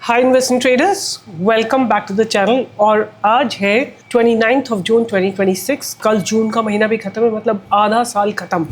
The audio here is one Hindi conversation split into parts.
Hi investing traders, welcome back to the channel. और आज है 29 जून 2026। कल जून का महीना भी खत्म है, मतलब आधा साल खत्म।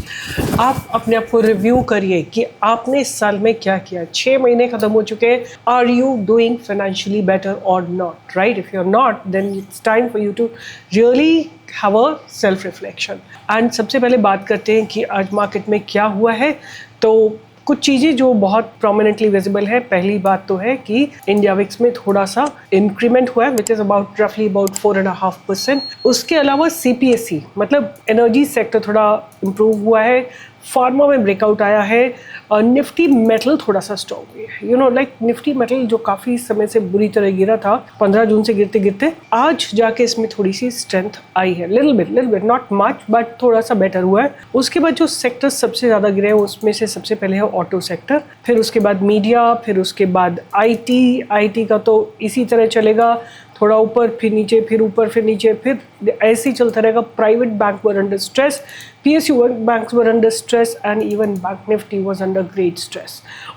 आप अपने आप को रिव्यू करिए कि आपने इस साल में क्या किया। 6 महीने खत्म हो चुके हैं। Are you doing financially better और not? Right, if you are not, then it's time for you to really have a self reflection. And सबसे पहले बात करते हैं कि आज मार्केट में क्या हुआ है। तो कुछ चीज़ें जो बहुत प्रोमिनेंटली विजिबल है। पहली बात तो है कि इंडिया विक्स में थोड़ा सा इंक्रीमेंट हुआ है, विच इज़ अबाउट रफली अबाउट 4.5%। उसके अलावा सीपीएसई मतलब एनर्जी सेक्टर थोड़ा इम्प्रूव हुआ है। फार्मा में ब्रेकआउट आया है। और निफ्टी मेटल थोड़ा सा स्ट्रॉन्ग हुई है। You know like Nifty metal जो काफ़ी समय से बुरी तरह गिरा था, 15 जून से गिरते गिरते आज जाके इसमें थोड़ी सी स्ट्रेंथ आई है। Little bit, not much, but थोड़ा सा बेटर हुआ है। उसके बाद जो सेक्टर सबसे ज़्यादा गिरे हैं उसमें से सबसे पहले है ऑटो सेक्टर, फिर उसके बाद मीडिया, फिर उसके बाद आईटी का तो इसी तरह चलेगा, थोड़ा ऊपर फिर नीचे, फिर ऊपर फिर नीचे, फिर ऐसे ही चलता रहेगा। Private bank were under stress, PSU banks were under stress and even Bank Nifty was under great stress।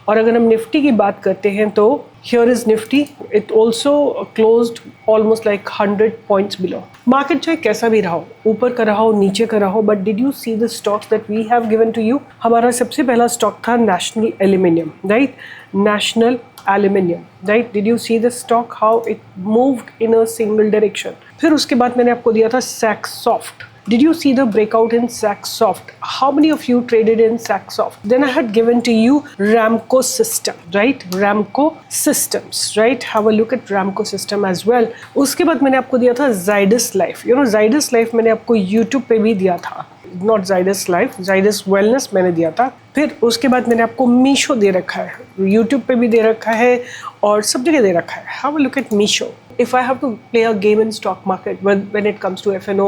और अगर हम निफ्टी की बात करते हैं तो here is Nifty, it also closed almost like 100 points below। Market चाहे कैसा भी रहा हो, ऊपर का रहा हो, नीचे का रहा हो, but did you see the stocks that we have given to you? हमारा सबसे पहला स्टॉक था national aluminium, right? National aluminium, right? Did you see the stock how it moved in a single direction? फिर उसके बाद मैंने आपको दिया था सैक्सॉफ्ट। Did you see the breakout in Saxoft? How many of you traded in Saxoft? Then I had given to you Ramco System, right? Ramco Systems, right? Have a look at Ramco System as well. उसके बाद मैंने आपको दिया था Zydus Life। You know Zydus Life मैंने आपको YouTube पे भी दिया था। Not Zydus Life, Zydus Wellness मैंने दिया था। फिर उसके बाद मैंने आपको मीशो दे रखा है, YouTube पे भी दे रखा है और सब जगह दे रखा है। Have a look at Meesho. If I have to play a game in stock market when it comes to FNO,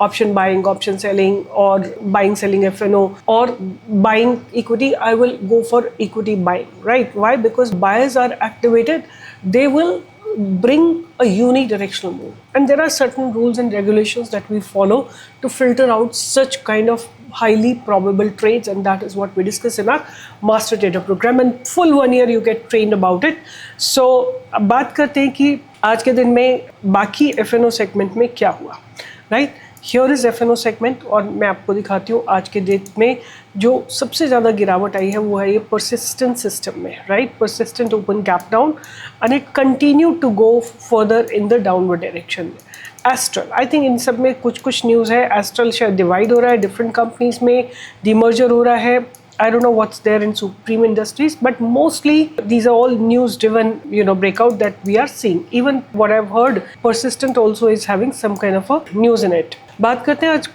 option buying, option selling, or buying selling FNO, or buying equity, I will go for equity buying, right? Why? Because buyers are activated, they will bring a unidirectional move, and there are certain rules and regulations that we follow to filter out such kind of highly probable trades, and that is what we discuss in our master trader program, and full 1 year you get trained about it। So अब बात करते हैं कि आज के दिन में बाकी FNO सेगमेंट में क्या हुआ, right? Here is FNO segment, और मैं आपको दिखाती हूँ आज के डेट में जो सबसे ज़्यादा गिरावट आई है वो है ये परसिस्टेंट सिस्टम में, right? Persistent open gap down and it continue to go further in the downward direction. Astral, I think in सब में कुछ न्यूज़ है। एस्ट्रल शायद डिवाइड हो रहा है, डिफरेंट कंपनीज में डीमर्जर हो रहा है। I don't know what's there in Supreme Industries, but mostly these are all news-driven, breakout that we are seeing. Even what I've heard, Persistent also is having some kind of a news in it. बात करते हैं आज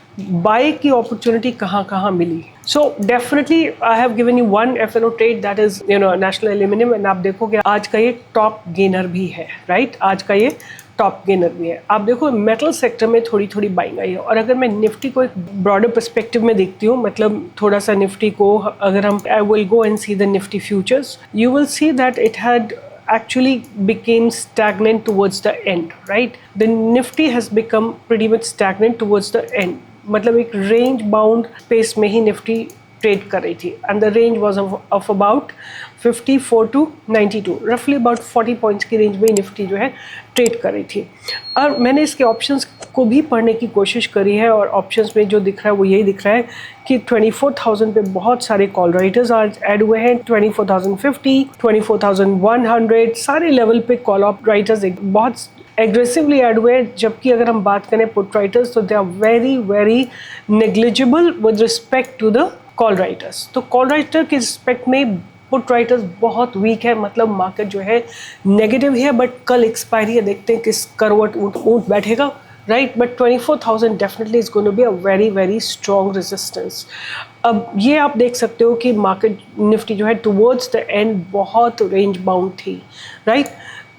बाय की अपॉर्चुनिटी कहाँ मिली। So definitely I have given you one FNO trade that is National Aluminum, and आप देखोगे आज का ये टॉप गेनर भी है, राइट? आज का ये टॉप गेनर भी है। आप देखो मेटल सेक्टर में थोड़ी बाइंग आई है। और अगर मैं निफ्टी को एक ब्रॉडर पर्सपेक्टिव में देखती हूँ, मतलब थोड़ा सा निफ्टी को अगर हम I will go and see the Nifty futures, you will see that it had actually became stagnant towards the end, right? The Nifty has become pretty much stagnant towards the end। मतलब एक range bound space में ही निफ्टी ट्रेड कर रही थी, and the range was of about 54 to 92, रफली अबाउट 40 पॉइंट्स की रेंज में निफ्टी जो है ट्रेड कर रही थी। और मैंने इसके ऑप्शंस को भी पढ़ने की कोशिश करी है, और ऑप्शंस में जो दिख रहा है वो यही दिख रहा है कि 24,000 पे बहुत सारे कॉल राइटर्स आज ऐड हुए हैं। 24,050, 24,100 सारे लेवल पे कॉल ऑफ राइटर्स बहुत एग्रेसिवली ऐड हुए हैं। जबकि अगर हम बात करें पुट राइटर्स तो they are very negligible with respect to the call writers. तो कॉल राइटर के रिस्पेक्ट में पुट राइटर्स बहुत वीक है, मतलब मार्केट जो है नेगेटिव है। बट कल एक्सपायरी है, देखते हैं किस करवट ऊँट बैठेगा, right? But 24,000 definitely is going to be a very strong resistance. अब ये आप देख सकते हो कि मार्केट निफ्टी जो है टुवर्ड्स द एंड बहुत रेंज बाउंड थी, राइट?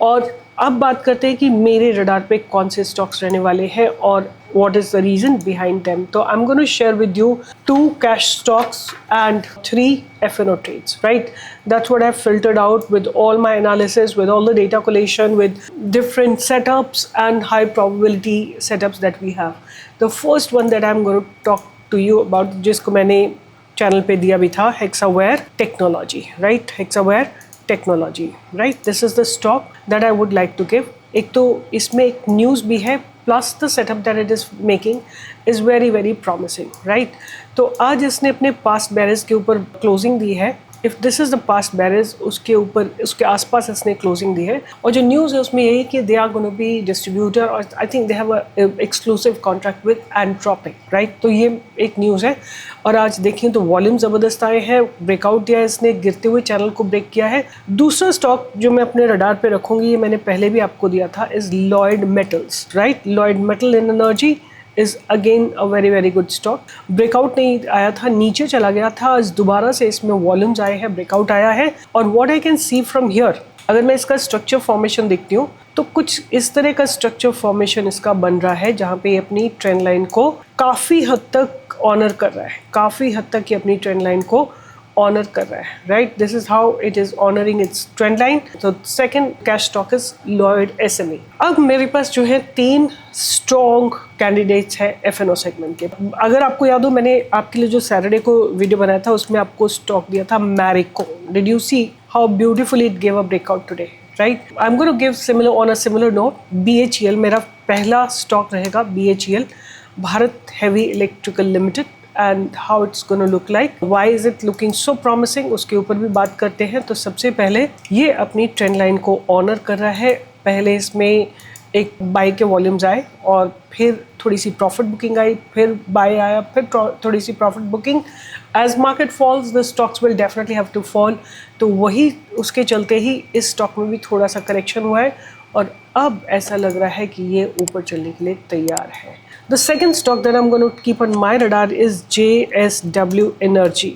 और अब बात करते हैं कि मेरे रडार पे कौन से स्टॉक्स रहने वाले हैं और what is the reason behind them। So I'm going to share with you 2 cash stocks and 3 FNO trades, right? That's what I've filtered out with all my analysis, with all the data collation, with different setups and high probability setups that we have। The first one that I'm going to talk to you about, जिसको मैंने चैनल पे दिया भी था, Hexaware Technology, right? Hexaware technology, right, this is the stock that I would like to give. एक तो इसमें एक न्यूज़ भी है, plus the setup that it is making is very very promising, right. तो आज इसने अपने पास्ट बैरिज के ऊपर क्लोजिंग दी है. If this is the past barrage, उसके ऊपर उसके आसपास इसने क्लोजिंग दी है. और जो न्यूज़ है उसमें यही कि they are gonna be distributor, और I think they have exclusive contract with Anthropic, right. तो ये एक न्यूज़ है. और आज देखें तो वॉल्यूम ज़बरदस्त आए हैं, ब्रेकआउट दिया है इसने, गिरते हुए चैनल को ब्रेक किया है. दूसरा स्टॉक जो मैं अपने रडार पे रखूँगी, ये मैंने पहले भी आपको दिया था, is Lloyd metals, right. Lloyd metal in energy is again a very very good stock. Breakout नहीं आया था, नीचे चला गया था, आज दोबारा से इसमें वॉल्यूम्स आए हैं, ब्रेकआउट आया है. और what I can see from here, अगर मैं इसका स्ट्रक्चर फॉर्मेशन देखती हूँ तो कुछ इस तरह का स्ट्रक्चर फॉर्मेशन इसका बन रहा है, जहाँ पे ये अपनी ट्रेंड लाइन को काफ़ी हद तक ऑनर कर रहा है, काफ़ी हद तक ये अपनी ट्रेंड लाइन को ऑनर कर रहा है, right. This is how it is honouring its trend line. तो second cash stock is Lloyd SME. अब मेरे पास जो है 3 स्ट्रॉन्ग कैंडिडेट्स हैं एफएनओ सेगमेंट के. अगर आपको याद हो, मैंने आपके लिए जो सैटरडे को वीडियो बनाया था उसमें आपको स्टॉक दिया था Marico. Did you see how beautifully it gave a breakout today, right. I am going to give similar on a similar note. BHEL मेरा पहला स्टॉक रहेगा. BHEL, Bharat heavy electrical limited, and how it's going to look like, why is it looking so promising, उसके ऊपर भी बात करते हैं. तो सबसे पहले ये अपनी ट्रेंड लाइन को ऑनर कर रहा है. पहले इसमें एक बाई के वॉल्यूम्स आए और फिर थोड़ी सी प्रॉफिट बुकिंग आई, फिर बाई आया, फिर थोड़ी सी profit booking. As market falls the stocks will definitely have to fall. तो वही उसके चलते ही इस स्टॉक में भी थोड़ा सा करेक्शन हुआ है और अब ऐसा लग रहा है कि ये ऊपर चलने के लिए तैयार है. The second stock that I'm going to keep on my radar is JSW Energy,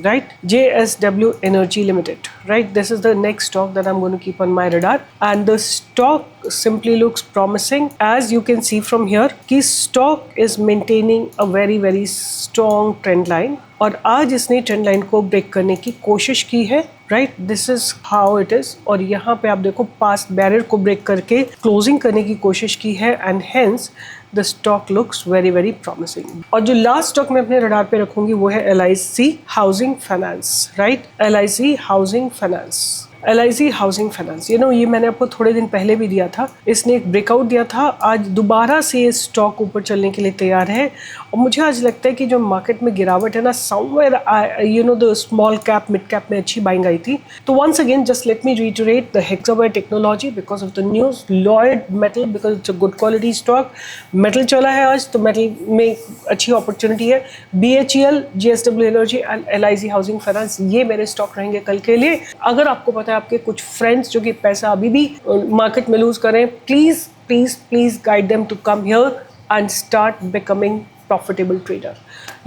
right? JSW Energy Limited, right? This is the next stock that I'm going to keep on my radar, and the stock simply looks promising. As you can see from here, कि stock is maintaining a very very strong trend line, और आज इसने ट्रेंड लाइन को ब्रेक करने की कोशिश की है, right. This is how it is. और यहाँ पे आप देखो पास्ट बैरियर को ब्रेक करके क्लोजिंग करने की कोशिश की है, and hence the stock looks very very promising. और जो लास्ट स्टॉक मैं अपने रडार पे रखूंगी वो है LIC housing finance, right. LIC housing finance, LIC housing finance, ये मैंने आपको थोड़े दिन पहले भी दिया था. इसने एक ब्रेकआउट दिया था, आज दोबारा से ये स्टॉक ऊपर चलने के लिए तैयार है. और मुझे आज लगता है कि जो मार्केट में गिरावट है ना, somewhere the small cap mid cap में अच्छी बाइंग आई थी. तो once again just let me reiterate the Hexaware technology because of the news. Lloyd metal because it's a good quality stock. Metal चला है आज, तो मेटल में अच्छी अपॉर्चुनिटी है. BHEL, JSW energy and LIC housing finance, ये मेरे स्टॉक रहेंगे कल के लिए. अगर आपको पता है आपके कुछ फ्रेंड्स जो कि पैसा अभी भी मार्केट में लूज करें, please please please guide them to come here and start becoming profitable trader.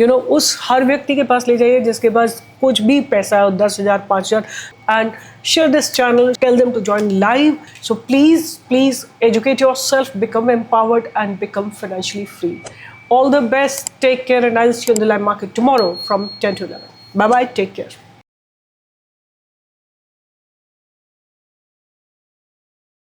उस हर व्यक्ति के पास ले जाइए जिसके पास कुछ भी पैसा है, 10,000 5,000, and share this channel, tell them to join live. So please please educate yourself, become empowered and become financially free. All the best, take care, and I'll see you in the live market tomorrow from 10 to 11. Bye bye, take care.